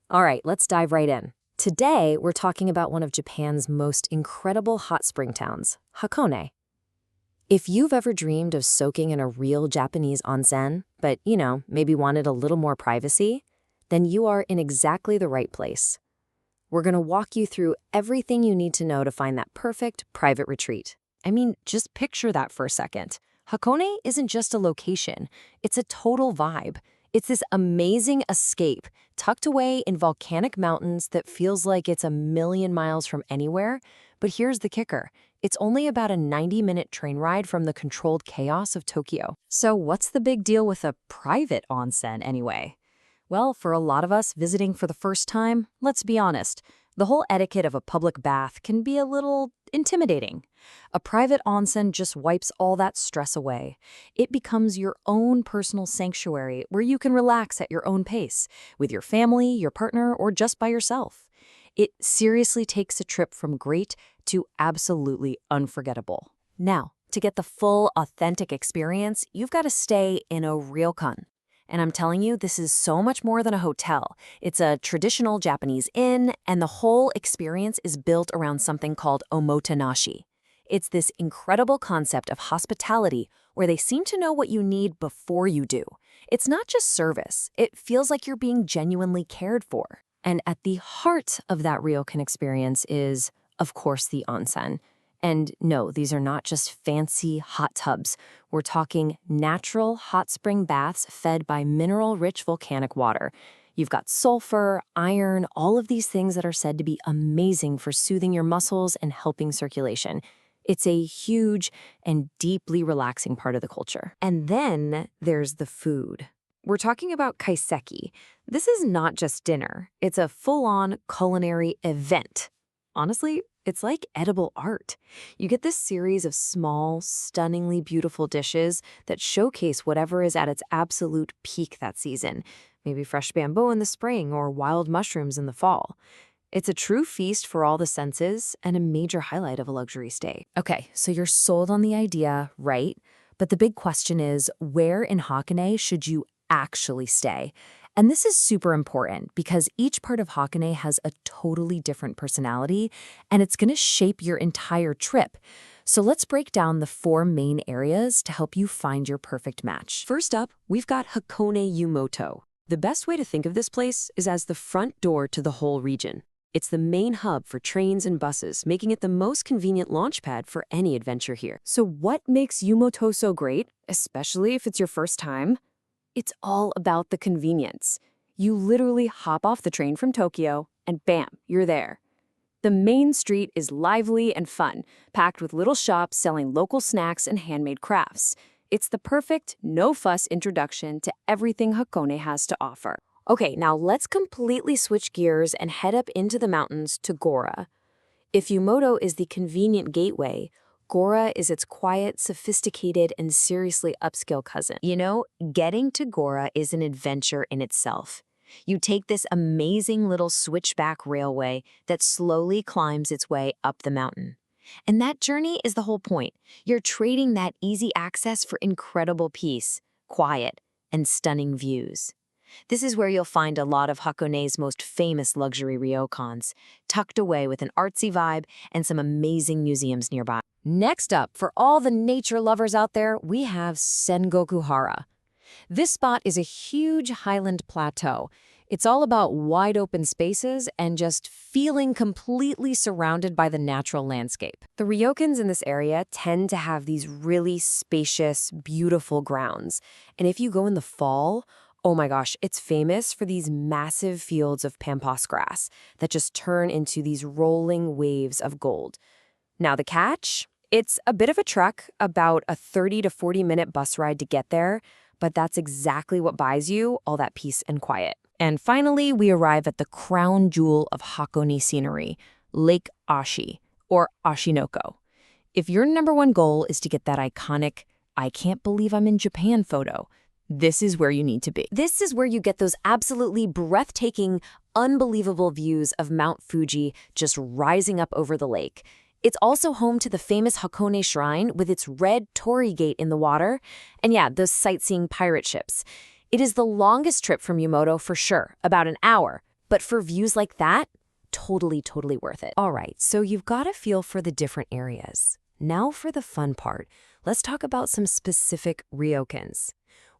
All right, let's dive right in. Today, we're talking about one of Japan's most incredible hot spring towns, Hakone. If you've ever dreamed of soaking in a real Japanese onsen, but, maybe wanted a little more privacy, then you are in exactly the right place. We're going to walk you through everything you need to know to find that perfect private retreat. I mean, just picture that for a second. Hakone isn't just a location, it's a total vibe. It's this amazing escape tucked away in volcanic mountains that feels like it's a million miles from anywhere. But here's the kicker. It's only about a 90-minute train ride from the controlled chaos of Tokyo. So what's the big deal with a private onsen anyway? Well, for a lot of us visiting for the first time, let's be honest, the whole etiquette of a public bath can be a little intimidating. A private onsen just wipes all that stress away. It becomes your own personal sanctuary where you can relax at your own pace, with your family, your partner, or just by yourself. It seriously takes a trip from great to absolutely unforgettable. Now, to get the full, authentic experience, you've got to stay in a ryokan. And I'm telling you, this is so much more than a hotel. It's a traditional Japanese inn, and the whole experience is built around something called omotenashi. It's this incredible concept of hospitality where they seem to know what you need before you do. It's not just service. It feels like you're being genuinely cared for. And at the heart of that ryokan experience is, of course, the onsen. And no, these are not just fancy hot tubs. We're talking natural hot spring baths fed by mineral-rich volcanic water. You've got sulfur, iron, all of these things that are said to be amazing for soothing your muscles and helping circulation. It's a huge and deeply relaxing part of the culture. And then there's the food. We're talking about kaiseki. This is not just dinner. It's a full-on culinary event. Honestly, it's like edible art. You get this series of small, stunningly beautiful dishes that showcase whatever is at its absolute peak that season. Maybe fresh bamboo in the spring or wild mushrooms in the fall. It's a true feast for all the senses and a major highlight of a luxury stay. Okay, so you're sold on the idea, right? But the big question is, where in Hakone should you actually stay? And this is super important because each part of Hakone has a totally different personality, and it's going to shape your entire trip. So let's break down the 4 main areas to help you find your perfect match. First up, we've got Hakone Yumoto. The best way to think of this place is as the front door to the whole region. It's the main hub for trains and buses, making it the most convenient launchpad for any adventure here. So what makes Yumoto so great, especially if it's your first time? It's all about the convenience. You literally hop off the train from Tokyo, and bam, you're there. The main street is lively and fun, packed with little shops selling local snacks and handmade crafts. It's the perfect, no-fuss introduction to everything Hakone has to offer. Okay, now let's completely switch gears and head up into the mountains to Gora. If Yumoto is the convenient gateway, Gora is its quiet, sophisticated, and seriously upscale cousin. Getting to Gora is an adventure in itself. You take this amazing little switchback railway that slowly climbs its way up the mountain. And that journey is the whole point. You're trading that easy access for incredible peace, quiet, and stunning views. This is where you'll find a lot of Hakone's most famous luxury ryokans, tucked away with an artsy vibe and some amazing museums nearby. Next up, for all the nature lovers out there, we have Sengokuhara. This spot is a huge highland plateau. It's all about wide open spaces and just feeling completely surrounded by the natural landscape. The ryokans in this area tend to have these really spacious, beautiful grounds. And if you go in the fall, oh my gosh, it's famous for these massive fields of pampas grass that just turn into these rolling waves of gold. Now the catch? It's a bit of a trek, about a 30 to 40-minute bus ride to get there, but that's exactly what buys you all that peace and quiet. And finally, we arrive at the crown jewel of Hakone scenery, Lake Ashi, or Ashinoko. If your #1 goal is to get that iconic, I can't believe I'm in Japan photo, this is where you need to be. This is where you get those absolutely breathtaking, unbelievable views of Mount Fuji just rising up over the lake. It's also home to the famous Hakone Shrine with its red torii gate in the water, and yeah, those sightseeing pirate ships. It is the longest trip from Yumoto for sure, about an hour, But for views like that, totally, totally worth it. All right, so you've got a feel for the different areas. Now for the fun part, let's talk about some specific ryokans.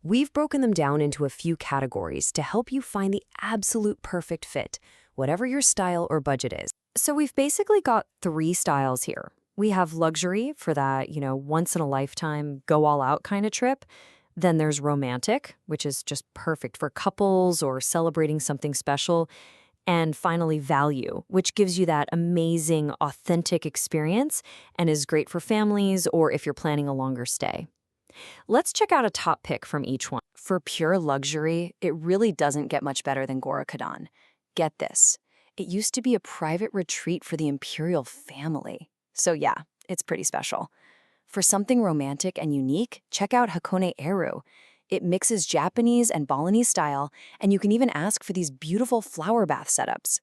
We've broken them down into a few categories to help you find the absolute perfect fit, whatever your style or budget is. So we've basically got 3 styles here. We have luxury for that, once-in-a-lifetime, go-all-out kind of trip. Then there's romantic, which is just perfect for couples or celebrating something special. And finally, value, which gives you that amazing, authentic experience and is great for families or if you're planning a longer stay. Let's check out a top pick from each one. For pure luxury, it really doesn't get much better than Gorakadon. Get this. It used to be a private retreat for the imperial family. So yeah, it's pretty special. For something romantic and unique, check out Hakone Eru. It mixes Japanese and Balinese style, and you can even ask for these beautiful flower bath setups.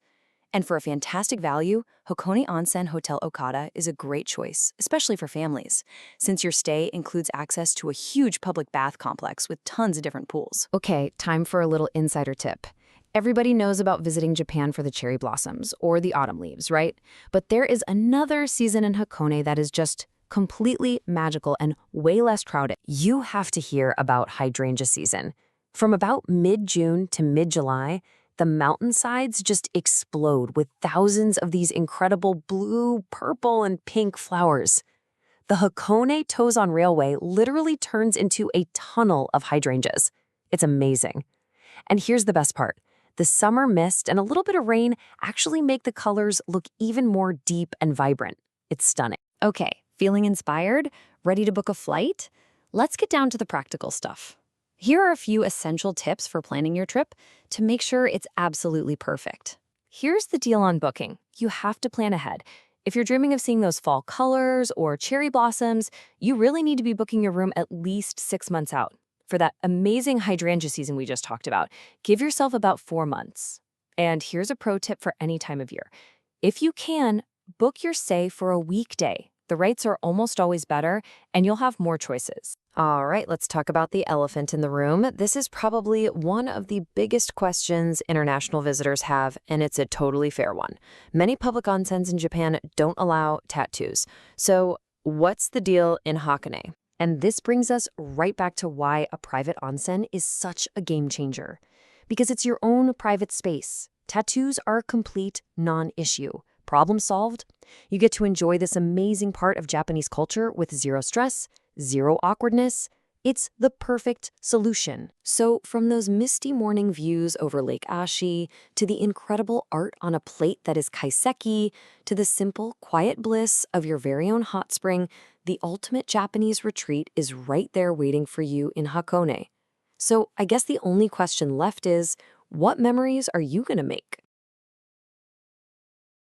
And for a fantastic value, Hakone Onsen Hotel Okada is a great choice, especially for families, since your stay includes access to a huge public bath complex with tons of different pools. Okay, time for a little insider tip. Everybody knows about visiting Japan for the cherry blossoms or the autumn leaves, right? But there is another season in Hakone that is just completely magical and way less crowded. You have to hear about hydrangea season. From about mid-June to mid-July, the mountainsides just explode with thousands of these incredible blue, purple, and pink flowers. The Hakone Tozan Railway literally turns into a tunnel of hydrangeas. It's amazing. And here's the best part. The summer mist and a little bit of rain actually make the colors look even more deep and vibrant. It's stunning. Okay, feeling inspired? Ready to book a flight? Let's get down to the practical stuff. Here are a few essential tips for planning your trip to make sure it's absolutely perfect. Here's the deal on booking. You have to plan ahead. If you're dreaming of seeing those fall colors or cherry blossoms, you really need to be booking your room at least 6 months out. For that amazing hydrangea season we just talked about, give yourself about 4 months. And here's a pro tip for any time of year. If you can, book your stay for a weekday. The rates are almost always better, and you'll have more choices. All right, let's talk about the elephant in the room. This is probably one of the biggest questions international visitors have, and it's a totally fair one. Many public onsens in Japan don't allow tattoos. So what's the deal in Hakone? And this brings us right back to why a private onsen is such a game changer. Because it's your own private space. Tattoos are a complete non-issue. Problem solved? You get to enjoy this amazing part of Japanese culture with zero stress, zero awkwardness. It's the perfect solution. So from those misty morning views over Lake Ashi, to the incredible art on a plate that is kaiseki, to the simple, quiet bliss of your very own hot spring, the ultimate Japanese retreat is right there waiting for you in Hakone. So I guess the only question left is, what memories are you going to make?